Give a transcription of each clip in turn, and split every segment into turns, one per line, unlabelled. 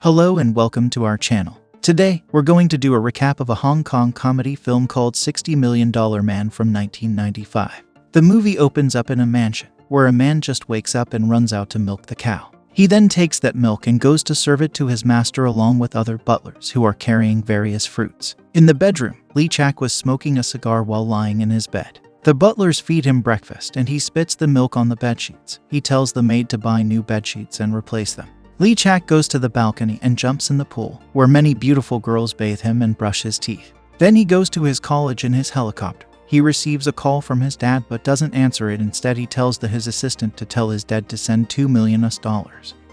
Hello and welcome to our channel. Today, we're going to do a recap of a Hong Kong comedy film called $60 Million Man from 1995. The movie opens up in a mansion, where a man just wakes up and runs out to milk the cow. He then takes that milk and goes to serve it to his master along with other butlers who are carrying various fruits. In the bedroom, Lee Chak was smoking a cigar while lying in his bed. The butlers feed him breakfast and he spits the milk on the bedsheets. He tells the maid to buy new bedsheets and replace them. Lee Chak goes to the balcony and jumps in the pool, where many beautiful girls bathe him and brush his teeth. Then he goes to his college in his helicopter. He receives a call from his dad but doesn't answer it. Instead, he tells his assistant to tell his dad to send $2 million.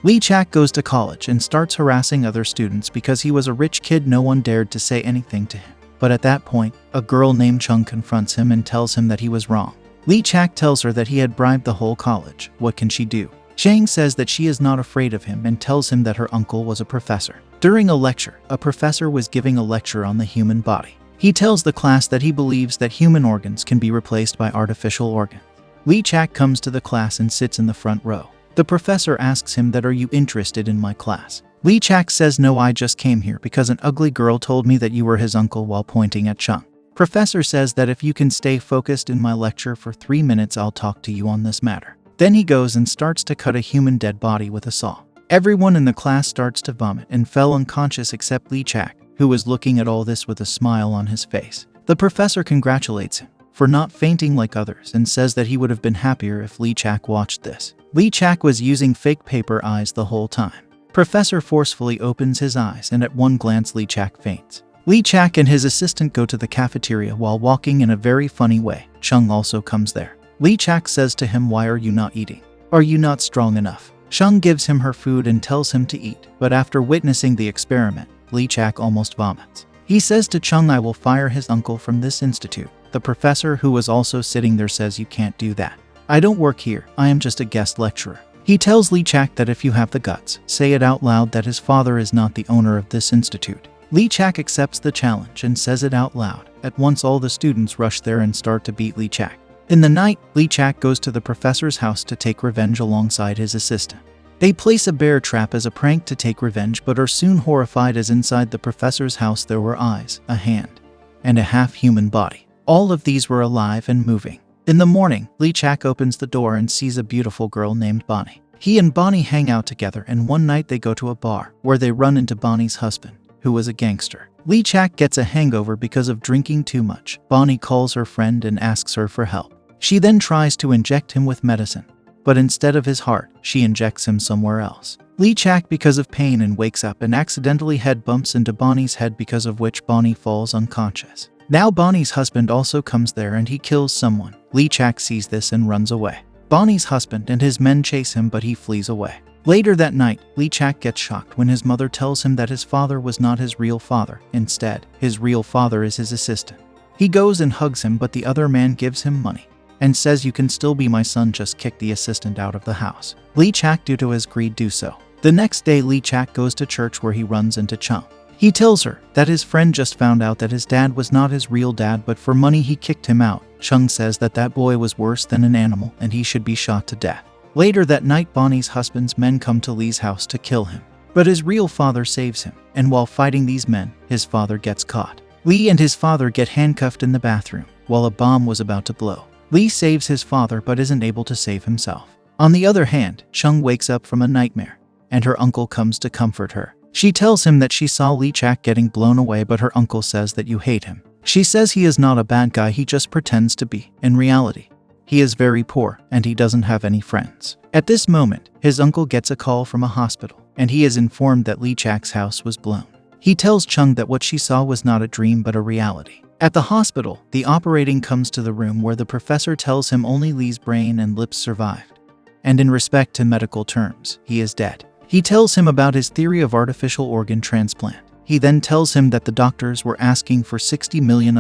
Lee Chak goes to college and starts harassing other students because he was a rich kid. No one dared to say anything to him. But at that point, a girl named Chung confronts him and tells him that he was wrong. Lee Chak tells her that he had bribed the whole college. What can she do? Chang says that she is not afraid of him and tells him that her uncle was a professor. During a lecture, a professor was giving a lecture on the human body. He tells the class that he believes that human organs can be replaced by artificial organs. Lee Chak comes to the class and sits in the front row. The professor asks him that, "Are you interested in my class?" Lee Chak says, "No, I just came here because an ugly girl told me that you were his uncle," while pointing at Chung. Professor says that if you can stay focused in my lecture for 3 minutes, I'll talk to you on this matter. Then he goes and starts to cut a human dead body with a saw. Everyone in the class starts to vomit and fell unconscious except Lee Chak, who was looking at all this with a smile on his face. The professor congratulates him for not fainting like others and says that he would have been happier if Lee Chak watched this. Lee Chak was using fake paper eyes the whole time. Professor forcefully opens his eyes and at one glance Lee Chak faints. Lee Chak and his assistant go to the cafeteria while walking in a very funny way. Chung also comes there. Lee Chak says to him, "Why are you not eating? Are you not strong enough?" Chung gives him her food and tells him to eat, but after witnessing the experiment, Lee Chak almost vomits. He says to Chung, "I will fire his uncle from this institute." The professor, who was also sitting there, says, "You can't do that. I don't work here, I am just a guest lecturer." He tells Lee Chak that if you have the guts, say it out loud that his father is not the owner of this institute. Lee Chak accepts the challenge and says it out loud. At once all the students rush there and start to beat Lee Chak. In the night, Lee Chak goes to the professor's house to take revenge alongside his assistant. They place a bear trap as a prank to take revenge but are soon horrified as inside the professor's house there were eyes, a hand, and a half-human body. All of these were alive and moving. In the morning, Lee Chak opens the door and sees a beautiful girl named Bonnie. He and Bonnie hang out together and one night they go to a bar where they run into Bonnie's husband, who was a gangster. Lee Chak gets a hangover because of drinking too much. Bonnie calls her friend and asks her for help. She then tries to inject him with medicine, but instead of his heart, she injects him somewhere else. Lee Chak because of pain and wakes up and accidentally head bumps into Bonnie's head, because of which Bonnie falls unconscious. Now Bonnie's husband also comes there and he kills someone. Lee Chak sees this and runs away. Bonnie's husband and his men chase him but he flees away. Later that night, Lee Chak gets shocked when his mother tells him that his father was not his real father. Instead, his real father is his assistant. He goes and hugs him but the other man gives him money and says, "You can still be my son, just kick the assistant out of the house." Lee Chak, due to his greed, do so. The next day, Lee Chak goes to church where he runs into Chung. He tells her that his friend just found out that his dad was not his real dad, but for money he kicked him out. Chung says that that boy was worse than an animal and he should be shot to death. Later that night, Bonnie's husband's men come to Lee's house to kill him, but his real father saves him, and while fighting these men, his father gets caught. Lee and his father get handcuffed in the bathroom while a bomb was about to blow. Lee saves his father but isn't able to save himself. On the other hand, Chung wakes up from a nightmare, and her uncle comes to comfort her. She tells him that she saw Lee Chak getting blown away, but her uncle says that you hate him. She says he is not a bad guy, he just pretends to be. In reality, he is very poor and he doesn't have any friends. At this moment, his uncle gets a call from a hospital, and he is informed that Lee Chak's house was blown. He tells Chung that what she saw was not a dream but a reality. At the hospital, the operating comes to the room where the professor tells him only Lee's brain and lips survived, and in respect to medical terms, he is dead. He tells him about his theory of artificial organ transplant. He then tells him that the doctors were asking for $60 million,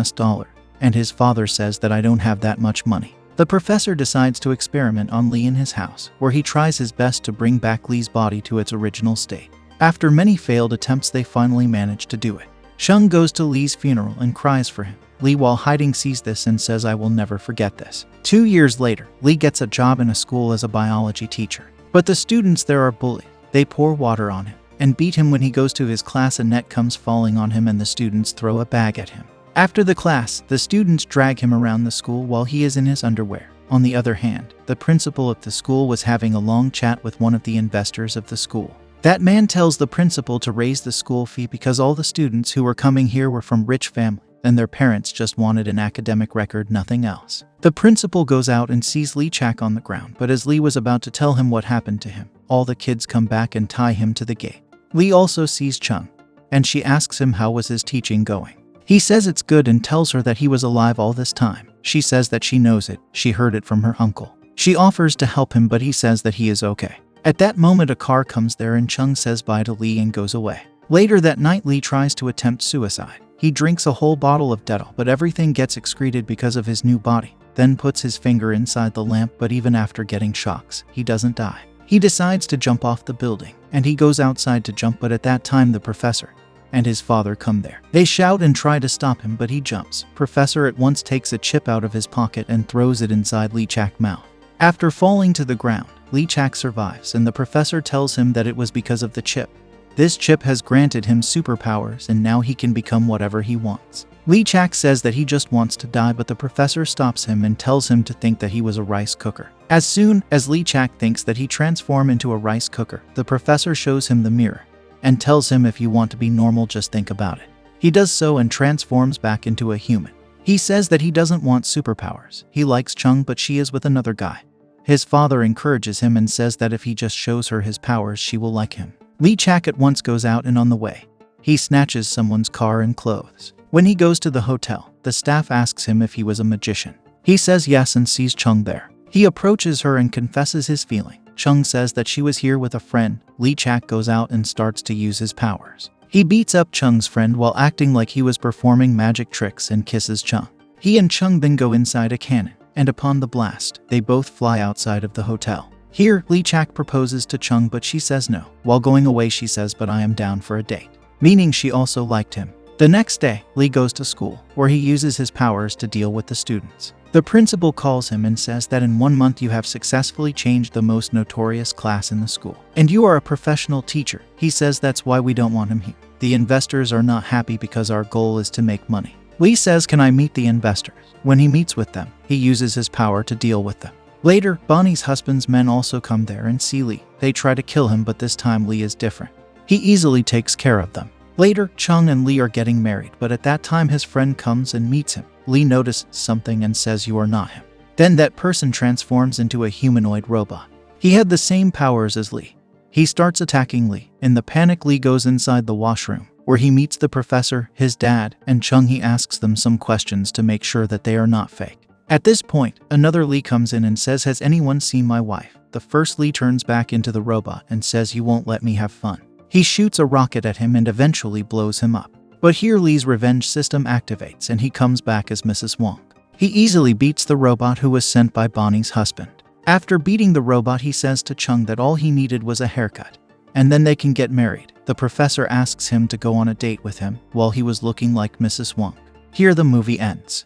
and his father says that I don't have that much money. The professor decides to experiment on Lee in his house, where he tries his best to bring back Lee's body to its original state. After many failed attempts, they finally manage to do it. Chung goes to Lee's funeral and cries for him. Lee, while hiding, sees this and says, "I will never forget this." 2 years later, Lee gets a job in a school as a biology teacher. But the students there are bullied. They pour water on him. and beat him when he goes to his class. A net comes falling on him and the students throw a bag at him. After the class, the students drag him around the school while he is in his underwear. On the other hand, the principal of the school was having a long chat with one of the investors of the school. That man tells the principal to raise the school fee because all the students who were coming here were from rich families and their parents just wanted an academic record, nothing else. The principal goes out and sees Lee Chak on the ground, but as Lee was about to tell him what happened to him, all the kids come back and tie him to the gate. Lee also sees Chung, and she asks him how was his teaching going. He says it's good and tells her that he was alive all this time. She says that she knows it, she heard it from her uncle. She offers to help him, but he says that he is okay. At that moment a car comes there and Chung says bye to Lee and goes away. Later that night Lee tries to attempt suicide. He drinks a whole bottle of Dettol, but everything gets excreted because of his new body, then puts his finger inside the lamp, but even after getting shocks, he doesn't die. He decides to jump off the building, and he goes outside to jump, but at that time the professor and his father come there. They shout and try to stop him, but he jumps. Professor at once takes a chip out of his pocket and throws it inside Lee Chak's mouth. After falling to the ground, Lee Chak survives, and the professor tells him that it was because of the chip. This chip has granted him superpowers and now he can become whatever he wants. Lee Chak says that he just wants to die, but the professor stops him and tells him to think that he was a rice cooker. As soon as Lee Chak thinks that he transformed into a rice cooker, the professor shows him the mirror and tells him if you want to be normal, just think about it. He does so and transforms back into a human. He says that he doesn't want superpowers. He likes Chung, but she is with another guy. His father encourages him and says that if he just shows her his powers, she will like him. Lee Chak at once goes out, and on the way, he snatches someone's car and clothes. When he goes to the hotel, the staff asks him if he was a magician. He says yes and sees Chung there. He approaches her and confesses his feeling. Chung says that she was here with a friend. Lee Chak goes out and starts to use his powers. He beats up Chung's friend while acting like he was performing magic tricks and kisses Chung. He and Chung then go inside a cannon, and upon the blast, they both fly outside of the hotel. Here, Lee Chak proposes to Chung, but she says no. While going away, she says, "But I am down for a date," meaning she also liked him. The next day, Lee goes to school, where he uses his powers to deal with the students. The principal calls him and says that in 1 month you have successfully changed the most notorious class in the school, and you are a professional teacher. He says that's why we don't want him here. The investors are not happy because our goal is to make money. Lee says, "Can I meet the investors?" When he meets with them, he uses his power to deal with them. Later, Bonnie's husband's men also come there and see Lee. They try to kill him, but this time Lee is different. He easily takes care of them. Later, Chung and Lee are getting married, but at that time his friend comes and meets him. Lee notices something and says, "You are not him." Then that person transforms into a humanoid robot. He had the same powers as Lee. He starts attacking Lee. In the panic, Lee goes inside the washroom, where he meets the professor, his dad, and Chung. He asks them some questions to make sure that they are not fake. At this point, another Lee comes in and says, "Has anyone seen my wife?" The first Lee turns back into the robot and says, "You won't let me have fun." He shoots a rocket at him and eventually blows him up. But here Lee's revenge system activates and he comes back as Mrs. Wong. He easily beats the robot who was sent by Bonnie's husband. After beating the robot, he says to Chung that all he needed was a haircut, and then they can get married. The professor asks him to go on a date with him while he was looking like Mrs. Wong. Here the movie ends.